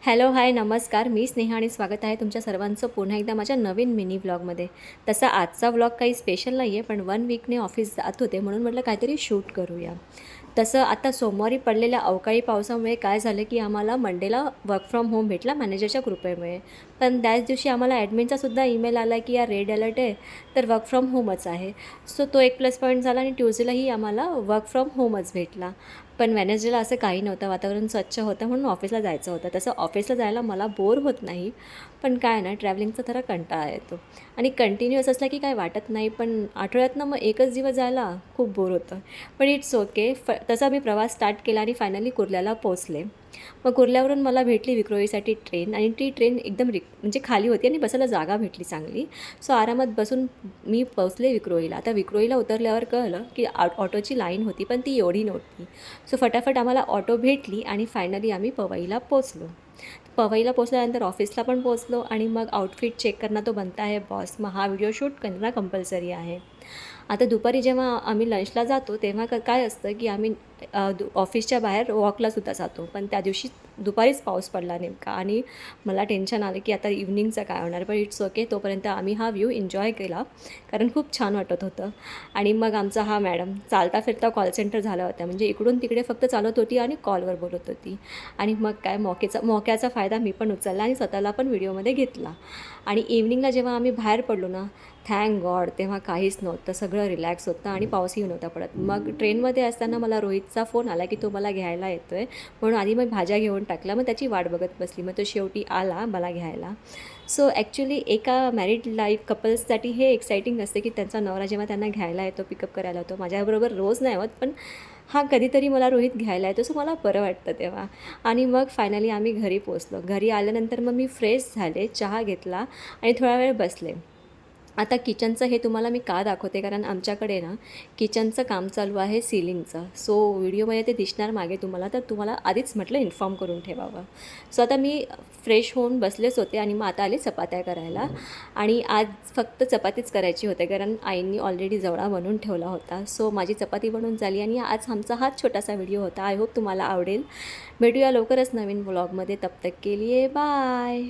Hello, हाय, नमस्कार. मी स्नेहा आणि स्वागत आहे तुमच्या सर्वांचं पुन्हा एकदा माझ्या नवीन मिनी व्लॉगमध्ये. तसा आजचा व्लॉग काही स्पेशल नाही आहे, पण 1 वीकने ऑफिस जात होते म्हणून म्हटलं काहीतरी शूट करूया. तसं आता सोमवारी पडलेल्या अवकाळी पावसामुळे काय झालं, की आम्हाला मंडेला वर्क फ्रॉम होम भेटला मॅनेजरच्या कृपेमुळे. पण त्याच दिवशी आम्हाला ॲडमिनचासुद्धा ईमेल आला, की या रेड अलर्ट आहे, तर वर्क फ्रॉम होमच आहे. सो तो एक प्लस पॉईंट झाला आणि ट्यूसडेलाही आम्हाला वर्क फ्रॉम होमच भेटला. पण वेडनेसडेला असं काही नव्हतं, वातावरण स्वच्छ होतं म्हणून ऑफिसला जायचं होतं. तसं ऑफिसला जायला मला बोर होत नाही, पण काय ना ट्रॅव्हलिंगचा जरा कंटाळा येतो आणि कंटिन्युअस असला की काय वाटत नाही, पण आठवड्यातनं मग एकच दिवस जायला खूप बोर होतं. पण इट्स ओके. तसा मी प्रवास स्टार्ट केला आणि फायनली कुर्ल्याला पोहोचले. मग कुर्ल्यावरून मला भेटली विक्रोळीसाठी ट्रेन आणि ती ट्रेन एकदम म्हणजे खाली होती आणि बसायला जागा भेटली चांगली. सो आरामात बसून मी पोहोचले विक्रोळीला. आता विक्रोळीला उतरल्यावर कळलं की ऑटोची लाईन होती, पण ती एवढी नव्हती. सो फटाफट आम्हाला ऑटो भेटली आणि फायनली आम्ही पवईला पोचलो. पवईला पोचल्यानंतर ऑफिसला पण पोचलो आणि मग आउटफिट चेक करणं तो बनता आहे बॉस. मग हा व्हिडिओ शूट करणं कंपल्सरी आहे. आता दुपारी जेव्हा आम्ही लंचला जातो तेव्हा काय असतं की आम्ही ऑफिसच्या बाहेर वॉकलासुद्धा जातो. पण त्या दिवशी दुपारीच पाऊस पडला नेमका आणि मला टेन्शन आलं की आता इव्हनिंगचं काय होणार. पण इट्स ओके. तोपर्यंत आम्ही हा व्ह्यू एन्जॉय केला कारण खूप छान वाटत होतं. आणि मग आमचा हा मॅडम चालता फिरता कॉल सेंटर झाला होता. म्हणजे इकडून तिकडे फक्त चालत होती आणि कॉलवर बोलत होती. आणि मग काय मोक्याचा फायदा मी पण उचलला आणि स्वतःला पण व्हिडिओमध्ये घेतला. आणि इव्हनिंगला जेव्हा आम्ही बाहेर पडलो ना, थँक गॉड तेव्हा काहीच नव्हतं. सगळं रिलॅक्स होतं आणि पाऊसही नव्हता पडत. मग ट्रेनमध्ये असताना मला रोहितचा फोन आला की तो मला घ्यायला येतो आहे. म्हणून आधी मग भाज्या घेऊन टाकल्या. मग त्याची वाट बघत बसली. मग तो शेवटी आला मला घ्यायला. सो ॲक्च्युली एका मॅरिड लाईफ कपल्ससाठी हे एक्साइटिंग असते की त्यांचा नवरा जेव्हा त्यांना घ्यायला येतो, पिकअप करायला येतो. माझ्याबरोबर रोज नाही होत, पण हां, कधीतरी मला रोहित घ्यायला येतो. सो मला बरं वाटतं तेव्हा. आणि मग फायनली आम्ही घरी पोहोचलो. घरी आल्यानंतर मग मी फ्रेश झाले, चहा घेतला आणि थोडा वेळ बसले. आता किचनचं हे तुम्हाला मी का दाखवते, कारण आमच्याकडे ना किचनचं काम चालू आहे सीलिंगचं. सो व्हिडिओमध्ये ते दिसणार मागे तुम्हाला, तर तुम्हाला आधीच म्हटलं इन्फॉर्म करून ठेवावं. सो आता मी फ्रेश होऊन बसलेच होते आणि मग आता आले चपात्या करायला. आणि आज फक्त चपातीच करायची होते कारण आईंनी ऑलरेडी जवळा बनवून ठेवला होता. सो माझी चपाती बनवून झाली आणि आज आमचा हाच छोटासा व्हिडिओ होता. आय होप तुम्हाला आवडेल. भेटूया लवकरच नवीन व्लॉगमध्ये. तब तक के लिए बाय.